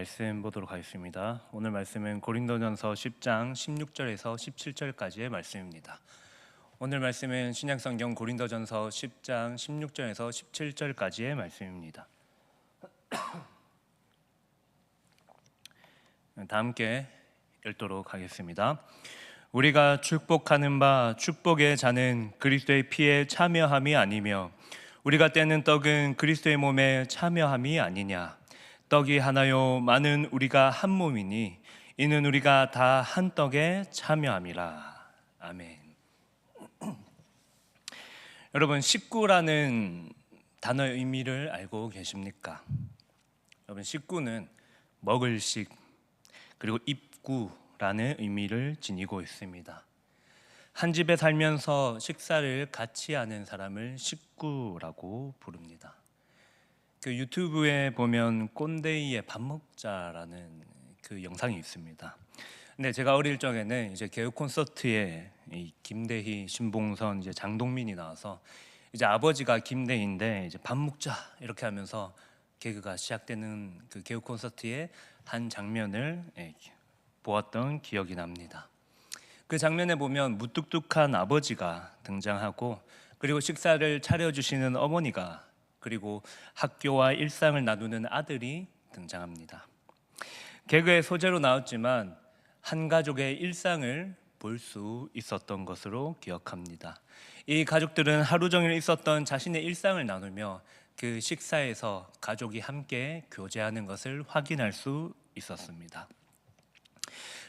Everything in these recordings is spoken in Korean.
말씀 보도록 하겠습니다. 오늘 말씀은 고린도전서 10장 16절에서 17절까지의 말씀입니다. 오늘 말씀은 신약성경 고린도전서 10장 16절에서 17절까지의 말씀입니다. 다 함께 읽도록 하겠습니다. 우리가 축복하는 바 축복의 자는 그리스도의 피에 참여함이 아니며 우리가 떼는 떡은 그리스도의 몸에 참여함이 아니냐. 떡이 하나요 많은 우리가 한 몸이니 이는 우리가 다 한 떡에 참여함이라. 아멘. 여러분, 식구라는 단어의 의미를 알고 계십니까? 여러분, 식구는 먹을 식 그리고 입구라는 의미를 지니고 있습니다. 한 집에 살면서 식사를 같이 하는 사람을 식구라고 부릅니다. 그 유튜브에 보면 꼰대이의 밥 먹자라는 그 영상이 있습니다. 근데 제가 어릴 적에는 이제 개그 콘서트에 이 김대희, 신봉선, 이제 장동민이 나와서 이제 아버지가 김대희인데 이제 밥 먹자 이렇게 하면서 개그가 시작되는 그 개그 콘서트의 한 장면을 보았던 기억이 납니다. 그 장면에 보면 무뚝뚝한 아버지가 등장하고 그리고 식사를 차려주시는 어머니가 그리고 학교와 일상을 나누는 아들이 등장합니다. 개그의 소재로 나왔지만 한 가족의 일상을 볼 수 있었던 것으로 기억합니다. 이 가족들은 하루 종일 있었던 자신의 일상을 나누며 그 식사에서 가족이 함께 교제하는 것을 확인할 수 있었습니다.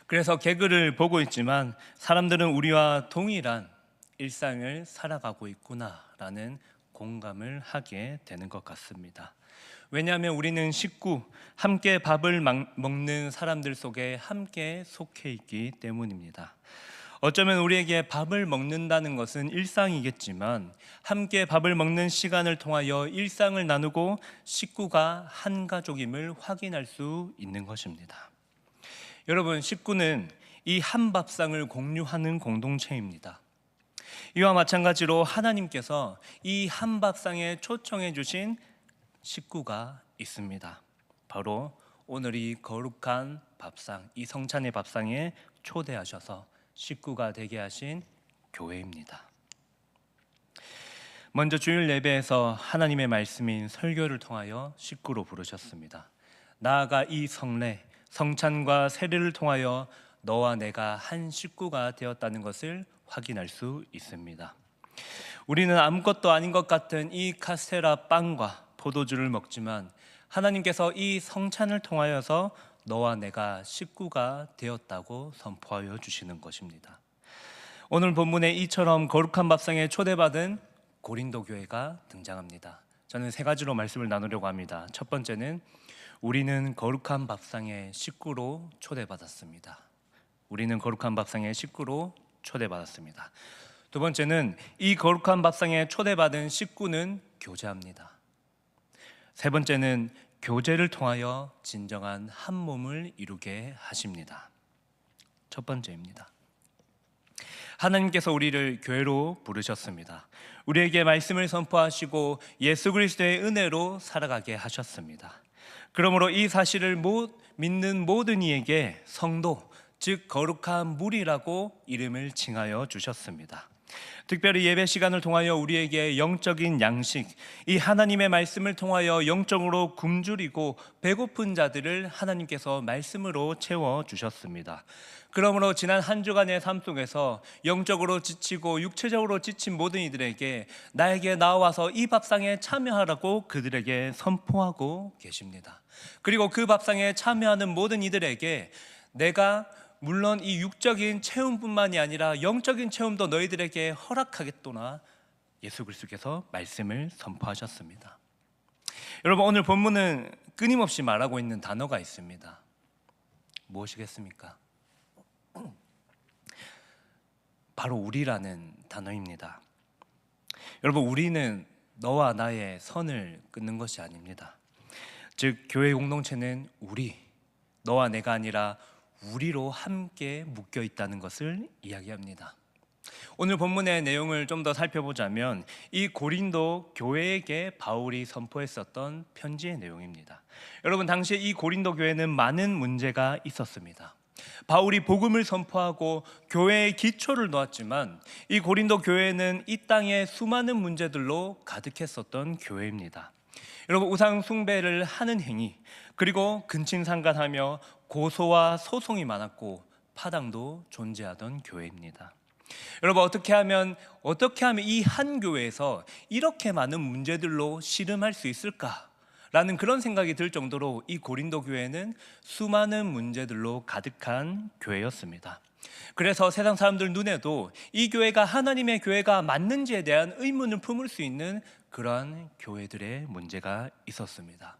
그래서 개그를 보고 있지만 사람들은 우리와 동일한 일상을 살아가고 있구나라는 공감을 하게 되는 것 같습니다. 왜냐하면 우리는 식구, 함께 밥을 먹는 사람들 속에 함께 속해 있기 때문입니다. 어쩌면 우리에게 밥을 먹는다는 것은 일상이겠지만 함께 밥을 먹는 시간을 통하여 일상을 나누고 식구가 한 가족임을 확인할 수 있는 것입니다. 여러분, 식구는 이 한 밥상을 공유하는 공동체입니다. 이와 마찬가지로 하나님께서 이 한 밥상에 초청해 주신 식구가 있습니다. 바로 오늘 이 거룩한 밥상, 이 성찬의 밥상에 초대하셔서 식구가 되게 하신 교회입니다. 먼저 주일 예배에서 하나님의 말씀인 설교를 통하여 식구로 부르셨습니다. 나아가 이 성례, 성찬과 세례를 통하여 너와 내가 한 식구가 되었다는 것을 확인할 수 있습니다. 우리는 아무것도 아닌 것 같은 이 카스테라 빵과 포도주를 먹지만 하나님께서 이 성찬을 통하여서 너와 내가 식구가 되었다고 선포하여 주시는 것입니다. 오늘 본문에 이처럼 거룩한 밥상에 초대받은 고린도 교회가 등장합니다. 저는 세 가지로 말씀을 나누려고 합니다. 첫 번째는 우리는 거룩한 밥상의 식구로 초대받았습니다. 우리는 거룩한 밥상의 식구로 초대받았습니다. 두 번째는 이 거룩한 밥상에 초대받은 식구는 교제합니다. 세 번째는 교제를 통하여 진정한 한 몸을 이루게 하십니다. 첫 번째입니다. 하나님께서 우리를 교회로 부르셨습니다. 우리에게 말씀을 선포하시고 예수 그리스도의 은혜로 살아가게 하셨습니다. 그러므로 이 사실을 믿는 모든 이에게 성도, 즉 거룩한 무리라고 이름을 칭하여 주셨습니다. 특별히 예배 시간을 통하여 우리에게 영적인 양식, 이 하나님의 말씀을 통하여 영적으로 굶주리고 배고픈 자들을 하나님께서 말씀으로 채워주셨습니다. 그러므로 지난 한 주간의 삶 속에서 영적으로 지치고 육체적으로 지친 모든 이들에게 나에게 나와서 이 밥상에 참여하라고 그들에게 선포하고 계십니다. 그리고 그 밥상에 참여하는 모든 이들에게 내가 물론 이 육적인 체험뿐만이 아니라 영적인 체험도 너희들에게 허락하겠도나 예수 그리스도께서 말씀을 선포하셨습니다. 여러분, 오늘 본문은 끊임없이 말하고 있는 단어가 있습니다. 무엇이겠습니까? 바로 우리라는 단어입니다. 여러분, 우리는 너와 나의 선을 끊는 것이 아닙니다. 즉 교회 공동체는 우리, 너와 내가 아니라 우리로 함께 묶여 있다는 것을 이야기합니다. 오늘 본문의 내용을 좀 더 살펴보자면 이 고린도 교회에게 바울이 선포했었던 편지의 내용입니다. 여러분, 당시에 이 고린도 교회는 많은 문제가 있었습니다. 바울이 복음을 선포하고 교회의 기초를 놓았지만 이 고린도 교회는 이 땅에 수많은 문제들로 가득했었던 교회입니다. 여러분, 우상 숭배를 하는 행위, 그리고 근친상간하며 고소와 소송이 많았고 파당도 존재하던 교회입니다. 여러분, 어떻게 하면 이 한 교회에서 이렇게 많은 문제들로 씨름할 수 있을까라는 그런 생각이 들 정도로 이 고린도 교회는 수많은 문제들로 가득한 교회였습니다. 그래서 세상 사람들 눈에도 이 교회가 하나님의 교회가 맞는지에 대한 의문을 품을 수 있는 그러한 교회들의 문제가 있었습니다.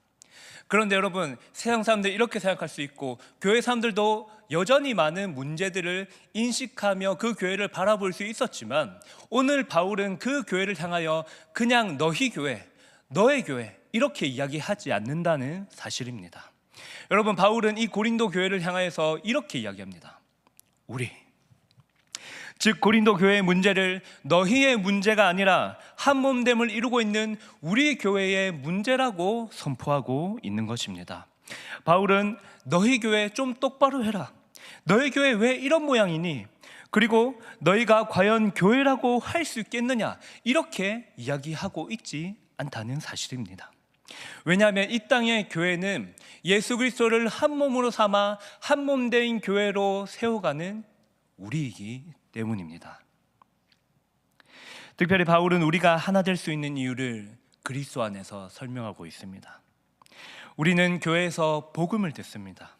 그런데 여러분, 세상 사람들이 이렇게 생각할 수 있고 교회 사람들도 여전히 많은 문제들을 인식하며 그 교회를 바라볼 수 있었지만, 오늘 바울은 그 교회를 향하여 그냥 너희 교회, 너의 교회 이렇게 이야기하지 않는다는 사실입니다. 여러분, 바울은 이 고린도 교회를 향하여서 이렇게 이야기합니다. 즉 고린도 교회의 문제를 너희의 문제가 아니라 한몸됨을 이루고 있는 우리 교회의 문제라고 선포하고 있는 것입니다. 바울은 너희 교회 좀 똑바로 해라, 너희 교회 왜 이런 모양이니, 그리고 너희가 과연 교회라고 할 수 있겠느냐, 이렇게 이야기하고 있지 않다는 사실입니다. 왜냐하면 이 땅의 교회는 예수 그리스도를 한 몸으로 삼아 한 몸된 교회로 세워가는 우리이기 때문입니다. 특별히 바울은 우리가 하나 될 수 있는 이유를 그리스도 안에서 설명하고 있습니다. 우리는 교회에서 복음을 듣습니다.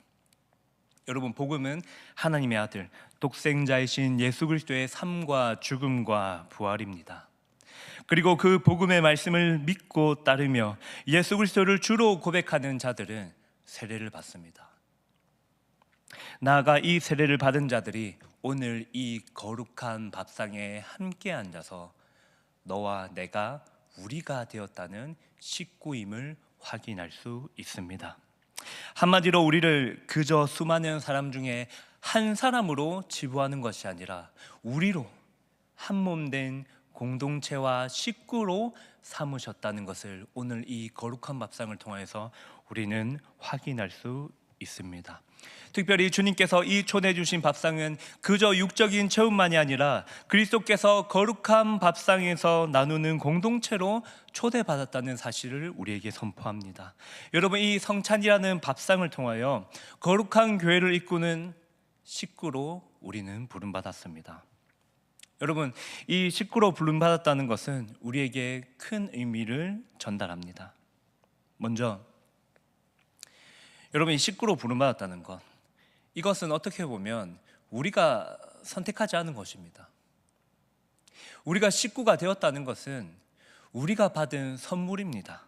여러분, 복음은 하나님의 아들, 독생자이신 예수 그리스도의 삶과 죽음과 부활입니다. 그리고 그 복음의 말씀을 믿고 따르며 예수 그리스도를 주로 고백하는 자들은 세례를 받습니다. 나아가 이 세례를 받은 자들이 오늘 이 거룩한 밥상에 함께 앉아서 너와 내가 우리가 되었다는 식구임을 확인할 수 있습니다. 한마디로 우리를 그저 수많은 사람 중에 한 사람으로 치부하는 것이 아니라 우리로 한 몸 된 공동체와 식구로 삼으셨다는 것을 오늘 이 거룩한 밥상을 통해서 우리는 확인할 수 있습니다. 특별히 주님께서 이 초대해 주신 밥상은 그저 육적인 체험만이 아니라 그리스도께서 거룩한 밥상에서 나누는 공동체로 초대받았다는 사실을 우리에게 선포합니다. 여러분, 이 성찬이라는 밥상을 통하여 거룩한 교회를 이끄는 식구로 우리는 부름받았습니다. 여러분, 이 식구로 부름받았다는 것은 우리에게 큰 의미를 전달합니다. 먼저 여러분, 이 식구로 부름받았다는 것, 이것은 어떻게 보면 우리가 선택하지 않은 것입니다. 우리가 식구가 되었다는 것은 우리가 받은 선물입니다.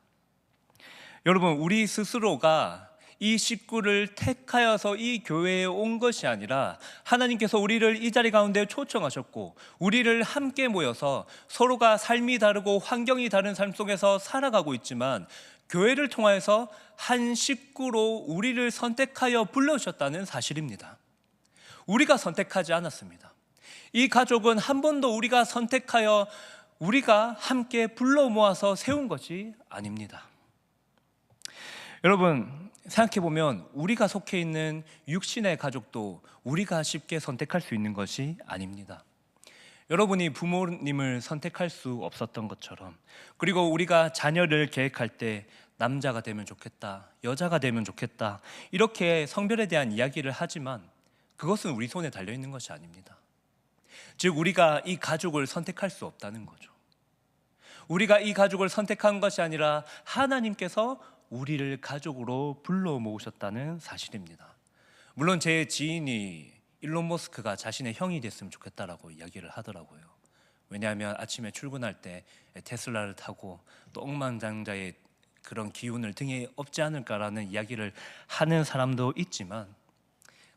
여러분, 우리 스스로가 이 식구를 택하여서 이 교회에 온 것이 아니라 하나님께서 우리를 이 자리 가운데 초청하셨고 우리를 함께 모여서 서로가 삶이 다르고 환경이 다른 삶 속에서 살아가고 있지만 교회를 통하여서 한 식구로 우리를 선택하여 불러주셨다는 사실입니다. 우리가 선택하지 않았습니다. 이 가족은 한 번도 우리가 선택하여 우리가 함께 불러 모아서 세운 것이 아닙니다. 여러분, 생각해보면 우리가 속해 있는 육신의 가족도 우리가 쉽게 선택할 수 있는 것이 아닙니다. 여러분이 부모님을 선택할 수 없었던 것처럼, 그리고 우리가 자녀를 계획할 때 남자가 되면 좋겠다, 여자가 되면 좋겠다, 이렇게 성별에 대한 이야기를 하지만 그것은 우리 손에 달려있는 것이 아닙니다. 즉 우리가 이 가족을 선택할 수 없다는 거죠. 우리가 이 가족을 선택한 것이 아니라 하나님께서 우리를 가족으로 불러 모으셨다는 사실입니다. 물론 제 지인이 일론 머스크가 자신의 형이 됐으면 좋겠다라고 이야기를 하더라고요. 왜냐하면 아침에 출근할 때 테슬라를 타고 또 억만장자의 그런 기운을 등에 업지 않을까라는 이야기를 하는 사람도 있지만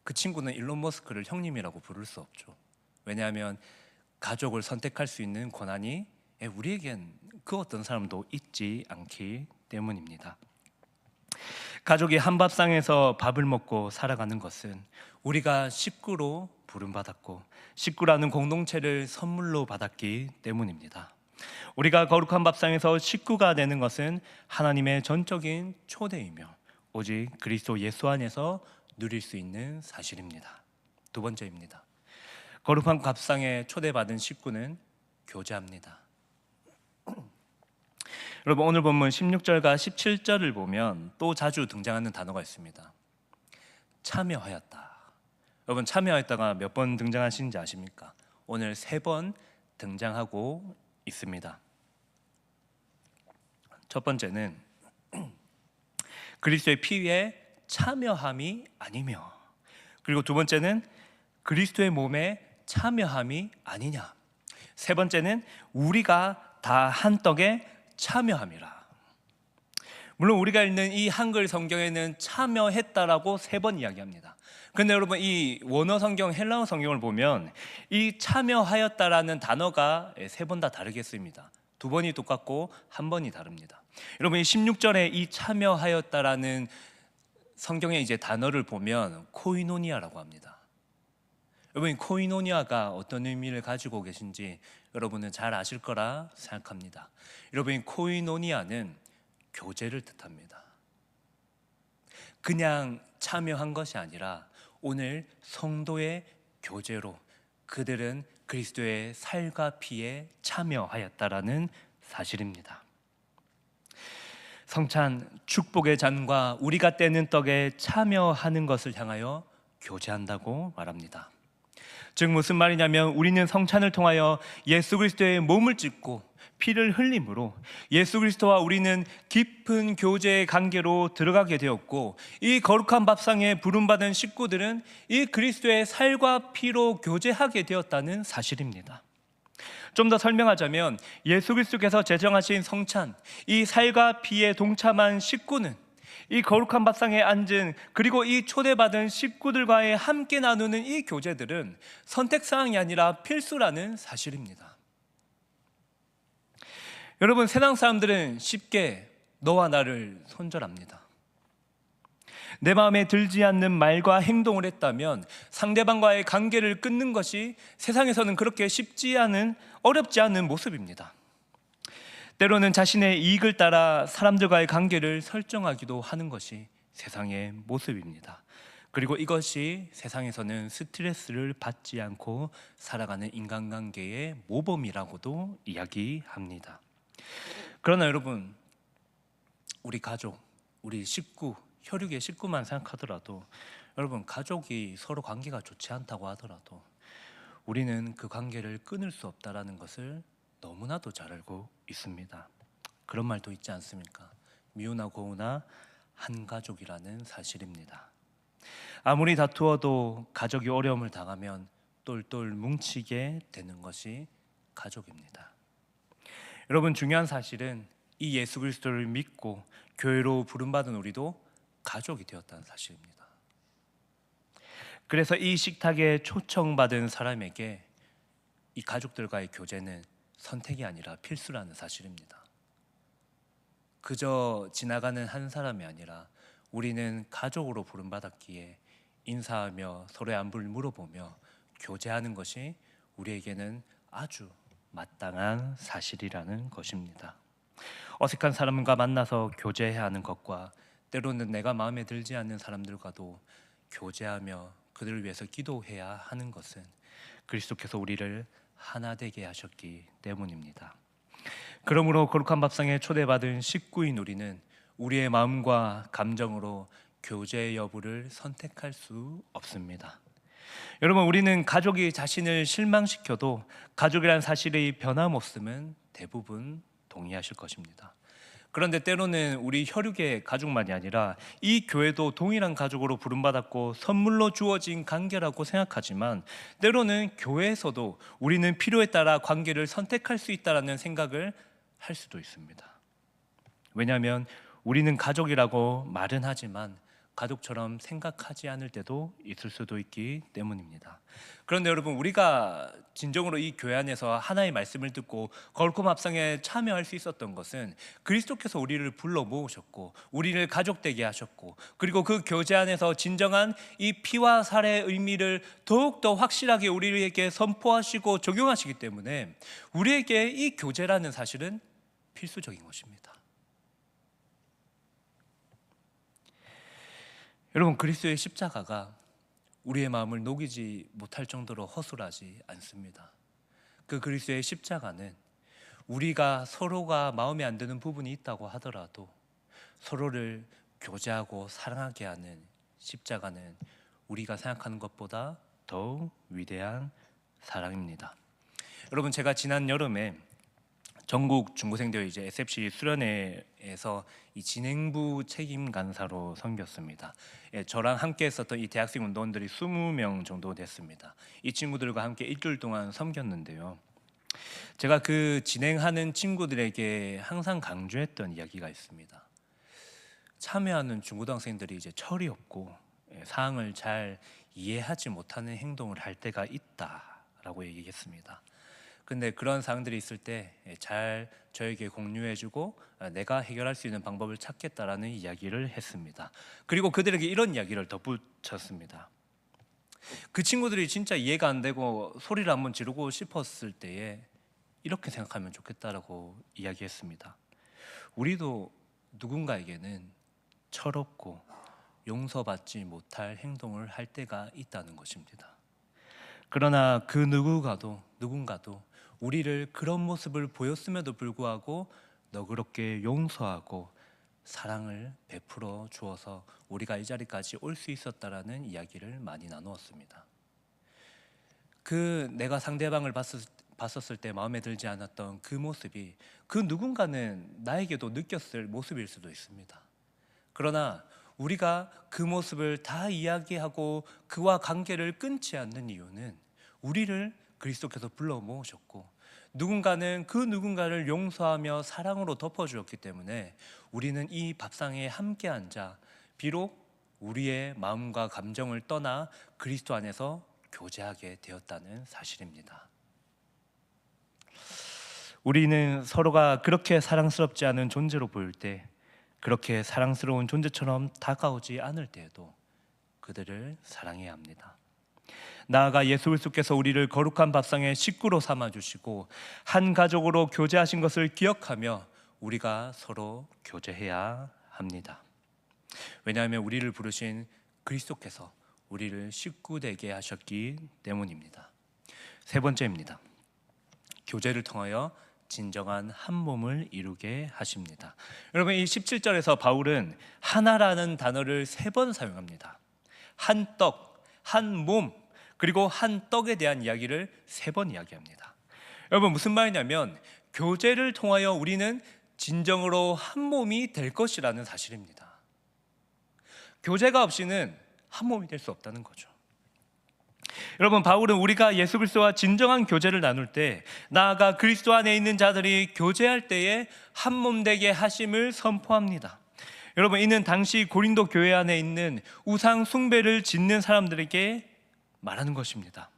그 친구는 일론 머스크를 형님이라고 부를 수 없죠. 왜냐하면 가족을 선택할 수 있는 권한이 우리에겐 그 어떤 사람도 있지 않기 때문입니다. 가족이 한 밥상에서 밥을 먹고 살아가는 것은 우리가 식구로 부름받았고 식구라는 공동체를 선물로 받았기 때문입니다. 우리가 거룩한 밥상에서 식구가 되는 것은 하나님의 전적인 초대이며 오직 그리스도 예수 안에서 누릴 수 있는 사실입니다. 두 번째입니다. 거룩한 밥상에 초대받은 식구는 교제합니다. 여러분, 오늘 본문 16절과 17절을 보면 또 자주 등장하는 단어가 있습니다. 참여하였다. 여러분, 참여하였다가 몇 번 등장하시는지 아십니까? 오늘 3번 등장하고 있습니다. 첫 번째는 그리스도의 피에 참여함이 아니며, 그리고 두 번째는 그리스도의 몸에 참여함이 아니냐, 세 번째는 우리가 다 한 떡에 참여함이라. 물론 우리가 읽는 이 한글 성경에는 참여했다라고 3번 이야기합니다. 근데 여러분, 이 원어 성경, 헬라어 성경을 보면 이 참여하였다라는 단어가 3번 다 다르게 쓰입니다. 2번이 똑같고 1번이 다릅니다. 여러분, 이 16절에 이 참여하였다라는 성경의 이제 단어를 보면 코이노니아라고 합니다. 여러분, 코이노니아가 어떤 의미를 가지고 계신지 여러분은 잘 아실 거라 생각합니다. 여러분, 코이노니아는 교제를 뜻합니다. 그냥 참여한 것이 아니라 오늘 성도의 교제로 그들은 그리스도의 살과 피에 참여하였다라는 사실입니다. 성찬, 축복의 잔과 우리가 떼는 떡에 참여하는 것을 향하여 교제한다고 말합니다. 즉 무슨 말이냐면, 우리는 성찬을 통하여 예수 그리스도의 몸을 찢고 피를 흘림으로 예수 그리스도와 우리는 깊은 교제의 관계로 들어가게 되었고, 이 거룩한 밥상에 부름받은 식구들은 이 그리스도의 살과 피로 교제하게 되었다는 사실입니다. 좀 더 설명하자면, 예수 그리스도께서 제정하신 성찬, 이 살과 피에 동참한 식구는 이 거룩한 밥상에 앉은, 그리고 이 초대받은 식구들과의 함께 나누는 이 교제들은 선택사항이 아니라 필수라는 사실입니다. 여러분, 세상 사람들은 쉽게 너와 나를 손절합니다. 내 마음에 들지 않는 말과 행동을 했다면 상대방과의 관계를 끊는 것이 세상에서는 그렇게 쉽지 않은, 어렵지 않은 모습입니다. 때로는 자신의 이익을 따라 사람들과의 관계를 설정하기도 하는 것이 세상의 모습입니다. 그리고 이것이 세상에서는 스트레스를 받지 않고 살아가는 인간관계의 모범이라고도 이야기합니다. 그러나 여러분, 우리 가족, 우리 식구, 혈육의 식구만 생각하더라도, 여러분, 가족이 서로 관계가 좋지 않다고 하더라도 우리는 그 관계를 끊을 수 없다라는 것을 너무나도 잘 알고 있습니다. 그런 말도 있지 않습니까? 미우나 고우나 한 가족이라는 사실입니다. 아무리 다투어도 가족이 어려움을 당하면 똘똘 뭉치게 되는 것이 가족입니다. 여러분, 중요한 사실은 이 예수 그리스도를 믿고 교회로 부름받은 우리도 가족이 되었다는 사실입니다. 그래서 이 식탁에 초청받은 사람에게 이 가족들과의 교제는 선택이 아니라 필수라는 사실입니다. 그저 지나가는 한 사람이 아니라 우리는 가족으로 부름받았기에 인사하며 서로의 안부를 물어보며 교제하는 것이 우리에게는 아주 마땅한 사실이라는 것입니다. 어색한 사람과 만나서 교제해야 하는 것과 때로는 내가 마음에 들지 않는 사람들과도 교제하며 그들을 위해서 기도해야 하는 것은 그리스도께서 우리를 하나 되게 하셨기 때문입니다. 그러므로 거룩한 밥상에 초대받은 식구인 우리는 우리의 마음과 감정으로 교제 여부를 선택할 수 없습니다. 여러분, 우리는 가족이 자신을 실망시켜도 가족이란 사실의 변함없음은 대부분 동의하실 것입니다. 그런데 때로는 우리 혈육의 가족만이 아니라 이 교회도 동일한 가족으로 부름받았고 선물로 주어진 관계라고 생각하지만, 때로는 교회에서도 우리는 필요에 따라 관계를 선택할 수 있다는 생각을 할 수도 있습니다. 왜냐하면 우리는 가족이라고 말은 하지만 가족처럼 생각하지 않을 때도 있을 수도 있기 때문입니다. 그런데 여러분, 우리가 진정으로 이 교회 안에서 하나의 말씀을 듣고 거룩한 밥상에 참여할 수 있었던 것은 그리스도께서 우리를 불러 모으셨고 우리를 가족되게 하셨고, 그리고 그 교제 안에서 진정한 이 피와 살의 의미를 더욱더 확실하게 우리에게 선포하시고 적용하시기 때문에 우리에게 이 교제라는 사실은 필수적인 것입니다. 여러분, 그리스도의 십자가가 우리의 마음을 녹이지 못할 정도로 허술하지 않습니다. 그 그리스도의 십자가는 우리가 서로가 마음에 안 드는 부분이 있다고 하더라도 서로를 교제하고 사랑하게 하는 십자가는 우리가 생각하는 것보다 더욱 위대한 사랑입니다. 여러분, 제가 지난 여름에 전국 중고생대회 SFC 수련회에서 이 진행부 책임 간사로 섬겼습니다. 저랑 함께 했었던 이 대학생 운동원들이 20명 정도 됐습니다. 이 친구들과 함께 일주일 동안 섬겼는데요. 제가 그 진행하는 친구들에게 항상 강조했던 이야기가 있습니다. 참여하는 중고등학생들이 철이 없고 사항을 잘 이해하지 못하는 행동을 할 때가 있다라고 얘기했습니다. 근데 그런 사항들이 있을 때 잘 저에게 공유해주고 내가 해결할 수 있는 방법을 찾겠다라는 이야기를 했습니다. 그리고 그들에게 이런 이야기를 덧붙였습니다. 그 친구들이 진짜 이해가 안 되고 소리를 한번 지르고 싶었을 때에 이렇게 생각하면 좋겠다라고 이야기했습니다. 우리도 누군가에게는 철없고 용서받지 못할 행동을 할 때가 있다는 것입니다. 그러나 그 누군가도 우리를 그런 모습을 보였음에도 불구하고 너그럽게 용서하고 사랑을 베풀어 주어서 우리가 이 자리까지 올 수 있었다라는 이야기를 많이 나누었습니다. 그 내가 상대방을 봤었을 때 마음에 들지 않았던 그 모습이 그 누군가는 나에게도 느꼈을 모습일 수도 있습니다. 그러나 우리가 그 모습을 다 이야기하고 그와 관계를 끊지 않는 이유는 우리를 그리스도께서 불러 모으셨고 누군가는 그 누군가를 용서하며 사랑으로 덮어주었기 때문에 우리는 이 밥상에 함께 앉아 비록 우리의 마음과 감정을 떠나 그리스도 안에서 교제하게 되었다는 사실입니다. 우리는 서로가 그렇게 사랑스럽지 않은 존재로 보일 때, 그렇게 사랑스러운 존재처럼 다가오지 않을 때에도 그들을 사랑해야 합니다. 나아가 예수 그리스도께서 우리를 거룩한 밥상의 식구로 삼아주시고 한 가족으로 교제하신 것을 기억하며 우리가 서로 교제해야 합니다. 왜냐하면 우리를 부르신 그리스도께서 우리를 식구 되게 하셨기 때문입니다. 세 번째입니다. 교제를 통하여 진정한 한 몸을 이루게 하십니다. 여러분, 이 17절에서 바울은 하나라는 단어를 3번 사용합니다. 한 떡, 한 몸, 그리고 한 떡에 대한 이야기를 3번 이야기합니다. 여러분, 무슨 말이냐면 교제를 통하여 우리는 진정으로 한 몸이 될 것이라는 사실입니다. 교제가 없이는 한 몸이 될 수 없다는 거죠. 여러분, 바울은 우리가 예수 그리스도와 진정한 교제를 나눌 때, 나아가 그리스도 안에 있는 자들이 교제할 때에 한 몸 되게 하심을 선포합니다. 여러분, 이는 당시 고린도 교회 안에 있는 우상 숭배를 짓는 사람들에게 말하는 것입니다.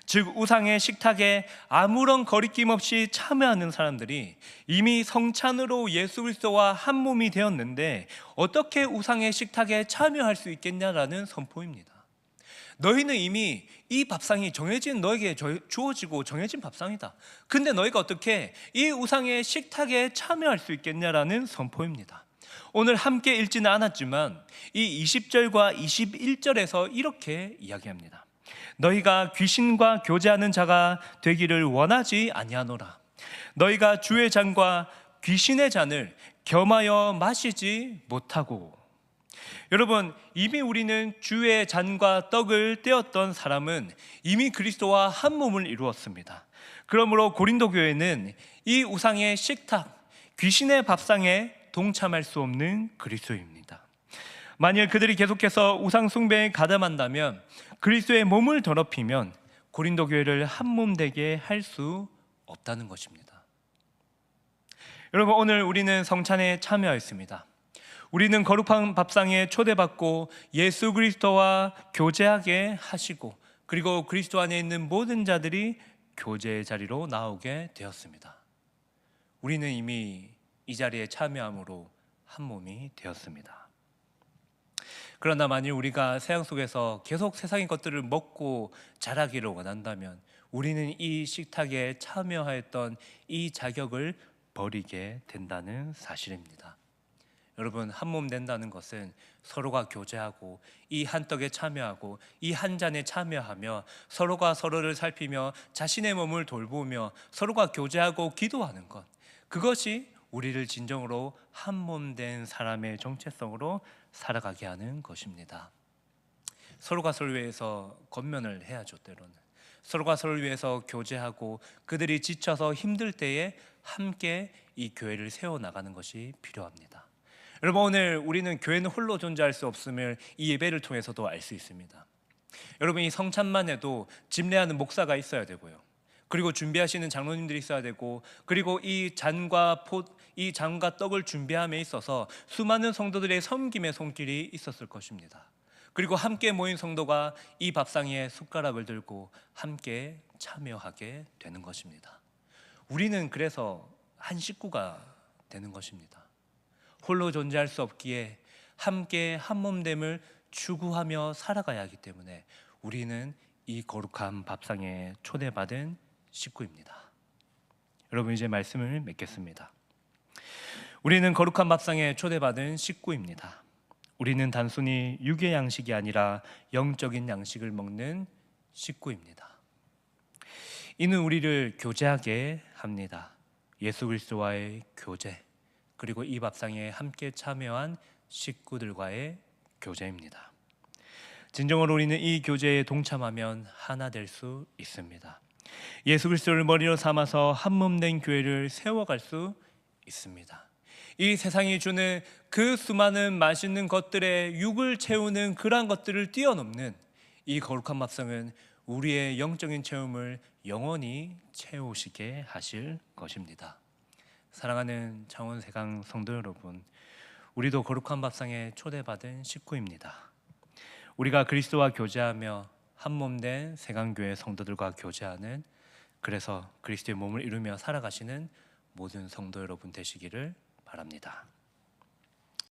즉, 우상의 식탁에 아무런 거리낌 없이 참여하는 사람들이 이미 성찬으로 예수 그리스도와 한 몸이 되었는데 어떻게 우상의 식탁에 참여할 수 있겠냐라는 선포입니다. 너희는 이미 이 밥상이 정해진, 너에게 주어지고 정해진 밥상이다. 근데 너희가 어떻게 이 우상의 식탁에 참여할 수 있겠냐라는 선포입니다. 오늘 함께 읽지는 않았지만 이 20절과 21절에서 이렇게 이야기합니다. 너희가 귀신과 교제하는 자가 되기를 원하지 아니하노라. 너희가 주의 잔과 귀신의 잔을 겸하여 마시지 못하고. 여러분, 이미 우리는 주의 잔과 떡을 떼었던 사람은 이미 그리스도와 한 몸을 이루었습니다. 그러므로 고린도 교회는 이 우상의 식탁, 귀신의 밥상에 동참할 수 없는 그리스도입니다. 만일 그들이 계속해서 우상 숭배에 가담한다면, 그리스도의 몸을 더럽히면 고린도 교회를 한 몸 되게 할 수 없다는 것입니다. 여러분, 오늘 우리는 성찬에 참여했습니다. 우리는 거룩한 밥상에 초대받고 예수 그리스도와 교제하게 하시고, 그리고 그리스도 안에 있는 모든 자들이 교제의 자리로 나오게 되었습니다. 우리는 이미 이 자리에 참여함으로 한 몸이 되었습니다. 그러나 만일 우리가 세상 속에서 계속 세상의 것들을 먹고 자라기를 원한다면 우리는 이 식탁에 참여하였던 이 자격을 버리게 된다는 사실입니다. 여러분, 한 몸 된다는 것은 서로가 교제하고 이 한 떡에 참여하고 이 한 잔에 참여하며 서로가 서로를 살피며 자신의 몸을 돌보며 서로가 교제하고 기도하는 것, 그것이 우리를 진정으로 한 몸 된 사람의 정체성으로 살아가게 하는 것입니다. 서로가 서로를 위해서 권면을 해야죠. 때로는 서로가 서로를 위해서 교제하고 그들이 지쳐서 힘들 때에 함께 이 교회를 세워나가는 것이 필요합니다. 여러분, 오늘 우리는 교회는 홀로 존재할 수 없음을 이 예배를 통해서도 알 수 있습니다. 여러분, 이 성찬만 해도 집례하는 목사가 있어야 되고요, 그리고 준비하시는 장로님들이 있어야 되고, 그리고 이 잔과 떡을 준비함에 있어서 수많은 성도들의 섬김의 손길이 있었을 것입니다. 그리고 함께 모인 성도가 이 밥상 위에 숟가락을 들고 함께 참여하게 되는 것입니다. 우리는 그래서 한 식구가 되는 것입니다. 홀로 존재할 수 없기에 함께 한 몸됨을 추구하며 살아가야 하기 때문에 우리는 이 거룩한 밥상에 초대받은 식구입니다. 여러분, 이제 말씀을 맺겠습니다. 우리는 거룩한 밥상에 초대받은 식구입니다. 우리는 단순히 육의 양식이 아니라 영적인 양식을 먹는 식구입니다. 이는 우리를 교제하게 합니다. 예수 그리스도와의 교제, 그리고 이 밥상에 함께 참여한 식구들과의 교제입니다. 진정으로 우리는 이 교제에 동참하면 하나 될 수 있습니다. 예수 그리스도를 머리로 삼아서 한 몸 된 교회를 세워갈 수 있습니다. 이 세상이 주는 그 수많은 맛있는 것들에 육을 채우는 그러한 것들을 뛰어넘는 이 거룩한 밥상은 우리의 영적인 체험을 영원히 채우시게 하실 것입니다. 사랑하는 창원세강 성도 여러분, 우리도 거룩한 밥상에 초대받은 식구입니다. 우리가 그리스도와 교제하며 한 몸 된 세강교회 성도들과 교제하는, 그래서 그리스도의 몸을 이루며 살아가시는 모든 성도 여러분 되시기를 바랍니다.